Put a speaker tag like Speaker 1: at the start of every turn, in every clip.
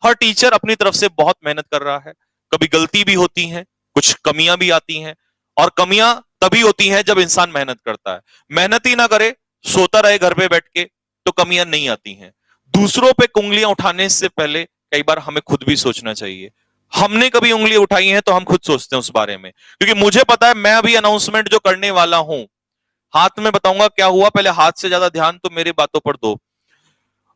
Speaker 1: हर teacher अपनी तरफ से बहुत मेहनत कर रहा है। कभी गलती भी होती है, कुछ कमियां भी आती हैं, और कमियां तभी होती हैं जब इंसान मेहनत करता है। मेहनत ही ना करे, सोता रहे घर पे बैठ के, तो कमियां नहीं आती हैं। दूसरों पे उंगलियां उठाने से पहले कई बार हमें खुद भी सोचना चाहिए। हमने कभी उंगली उठाई है तो हम खुद सोचते हैं उस बारे में, क्योंकि मुझे पता है मैं अभी अनाउंसमेंट जो करने वाला हूं, हाथ में बताऊंगा क्या हुआ, पहले हाथ से ज्यादा ध्यान तो मेरी बातों पर दो।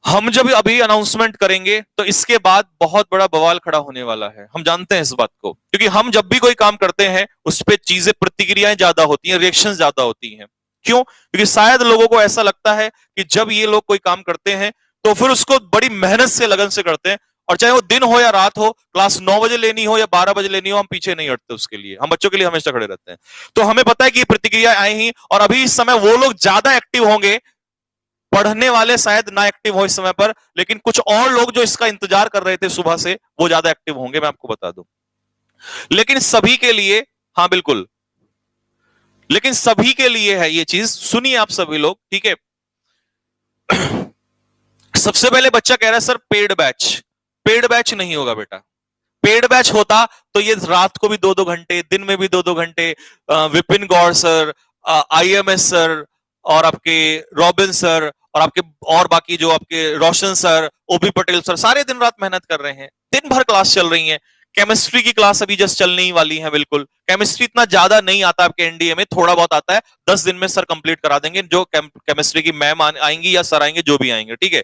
Speaker 1: हम जब अभी अनाउंसमेंट करेंगे तो इसके बाद बहुत बड़ा बवाल खड़ा होने वाला है, हम जानते हैं इस बात को, क्योंकि हम जब भी कोई काम करते हैं उस पर चीजें, प्रतिक्रियाएं ज्यादा होती हैं, रिएक्शंस ज्यादा होती हैं। क्यों? क्योंकि शायद लोगों को ऐसा लगता है कि जब ये लोग कोई काम करते हैं तो फिर उसको बड़ी मेहनत से, लगन से करते हैं, और चाहे वो दिन हो या रात हो, क्लास 9 बजे लेनी हो या 12 बजे लेनी हो, हम पीछे नहीं हटते उसके लिए, हम बच्चों के लिए हमेशा खड़े रहते हैं। तो हमें पता है कि ये प्रतिक्रिया आई ही, और अभी इस समय वो लोग ज्यादा एक्टिव होंगे, पढ़ने वाले शायद ना एक्टिव हो इस समय पर, लेकिन कुछ और लोग जो इसका इंतजार कर रहे थे सुबह से, वो ज्यादा एक्टिव होंगे, मैं आपको बता दूं। लेकिन सभी के लिए, हाँ बिल्कुल, लेकिन सभी के लिए है ये चीज, सुनिए आप सभी लोग, ठीक है। सबसे पहले बच्चा कह रहा है sir paid batch. Paid batch नहीं होगा बेटा। पेड बैच होता तो ये रात को भी 2-2 घंटे, दिन में भी 2-2 घंटे, विपिन गौर सर, आईएमएस सर, और आपके रॉबिन सर, और आपके और बाकी जो आपके रोशन सर, ओबी पटेल सर, सारे दिन रात मेहनत कर रहे हैं, दिन भर क्लास चल रही है। केमिस्ट्री की क्लास अभी जस्ट चलने ही वाली है। बिल्कुल, केमिस्ट्री इतना ज्यादा नहीं आता आपके एनडीए में, थोड़ा बहुत आता है, 10 दिन में सर कंप्लीट करा देंगे, जो केमिस्ट्री की मैम आएंगी या सर आएंगे, जो भी आएंगे, ठीक है।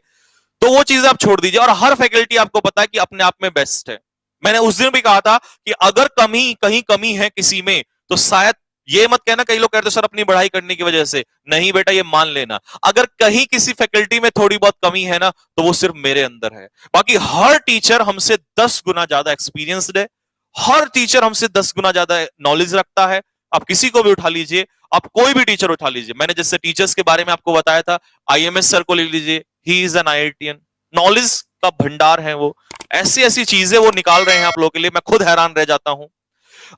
Speaker 1: तो वो चीज आप छोड़ दीजिए, और हर फैकल्टी आपको पता है कि अपने आप में बेस्ट है। मैंने उस दिन भी कहा था कि अगर कहीं कमी है किसी में, तो शायद, ये मत कहना, कई लोग कहते सर अपनी पढ़ाई करने की वजह से, नहीं बेटा, ये मान लेना, अगर कहीं किसी फैकल्टी में थोड़ी बहुत कमी है ना, तो वो सिर्फ मेरे अंदर है। बाकी हर टीचर हमसे 10 गुना ज्यादा एक्सपीरियंस्ड है, हर टीचर हमसे 10 गुना ज्यादा नॉलेज रखता है। आप किसी को भी उठा लीजिए, आप कोई भी टीचर उठा लीजिए, मैंने जैसे टीचर्स के बारे में आपको बताया था, आईएमएस सर को ले लीजिए, he is an IITian, knowledge का भंडार है वो, ऐसी ऐसी चीजें वो निकाल रहे हैं आप लोगों के लिए, मैं खुद हैरान रह जाता हूं।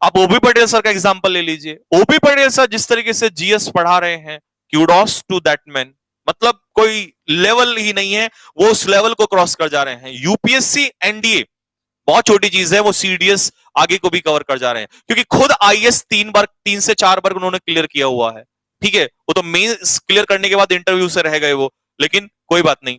Speaker 1: आप ओबी पटेल सर का एग्जांपल ले लीजिए, ओबी पटेल सर जिस तरीके से जीएस पढ़ा रहे हैं, क्यूडोस टू दैट मैन, मतलब कोई लेवल ही नहीं है, वो उस लेवल को क्रॉस कर जा रहे हैं। यूपीएससी एनडीए बहुत छोटी चीज है, वो सीडीएस आगे को भी कवर कर जा रहे हैं, क्योंकि खुद आईएएस 3 से 4 बार उन्होंने क्लियर किया हुआ है, ठीक है। वो तो मेंस क्लियर करने के बाद इंटरव्यू से रह गए वो, लेकिन कोई बात नहीं।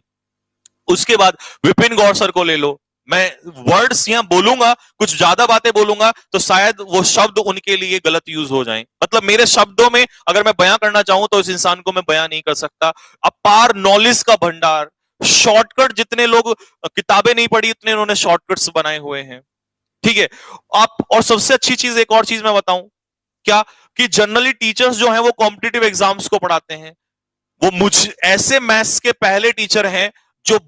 Speaker 1: उसके बाद विपिन गौर सर को ले लो, मैं वर्ड्स यहां बोलूंगा, कुछ ज्यादा बातें बोलूंगा तो शायद वो शब्द उनके लिए गलत यूज हो जाएं, मतलब मेरे शब्दों में अगर मैं बयां करना चाहूं तो इस इंसान को मैं बयां नहीं कर सकता। अपार नॉलेज का भंडार, शॉर्टकट, जितने लोग किताबें नहीं पढ़ी उतने इन्होंने शॉर्टकट्स बनाए हुए हैं, ठीक है। आप, और सबसे अच्छी चीज, एक और चीज मैं बताऊं क्या, कि जनरली टीचर्स जो हैं वो कॉम्पिटिटिव एग्जाम्स को पढ़ाते हैं। वो मुझ ऐसे मैथ्स के पहले टीचर हैं जो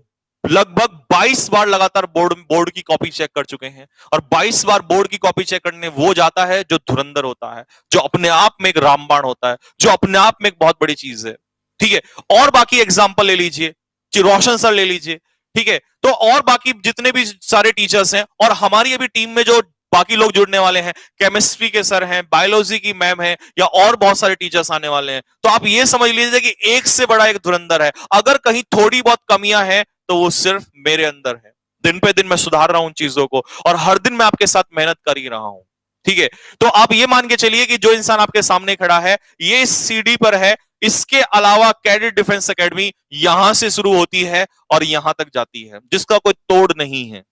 Speaker 1: लगभग 22 बार लगातार बोर्ड बोर्ड की कॉपी चेक कर चुके हैं, और 22 बार बोर्ड की कॉपी चेक करने वो जाता है जो धुरंधर होता है, जो अपने आप में एक रामबाण होता है, जो अपने आप में एक बहुत बड़ी चीज है, ठीक है। और बाकी एग्जाम्पल ले लीजिए, रोशन सर ले लीजिए, ठीक है। तो और बाकी जितने भी सारे टीचर्स हैं, और हमारी अभी टीम में जो बाकी लोग जुड़ने वाले हैं, केमिस्ट्री के सर हैं, बायोलॉजी की मैम है, या और बहुत सारे टीचर्स आने वाले हैं, तो आप ये समझ लीजिए कि एक से बड़ा एक धुरंधर है। अगर कहीं थोड़ी बहुत कमियां हैं तो वो सिर्फ मेरे अंदर है। दिन पे दिन मैं सुधार रहा हूं उन चीजों को, और हर दिन मैं आपके साथ मेहनत कर ही रहा हूं, ठीक है। तो आप ये मान के चलिए कि जो इंसान आपके सामने खड़ा है, ये इस सीढ़ी पर है, इसके अलावा कैडेट डिफेंस एकेडमी यहां से शुरू होती है और यहां तक जाती है, जिसका कोई तोड़ नहीं है,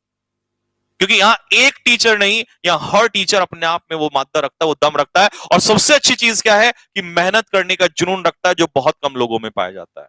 Speaker 1: क्योंकि यहां एक टीचर नहीं, यहां हर टीचर अपने आप में वो मादा रखता है, वो दम रखता है, और सबसे अच्छी चीज क्या है कि मेहनत करने का जुनून रखता है, जो बहुत कम लोगों में पाया जाता है।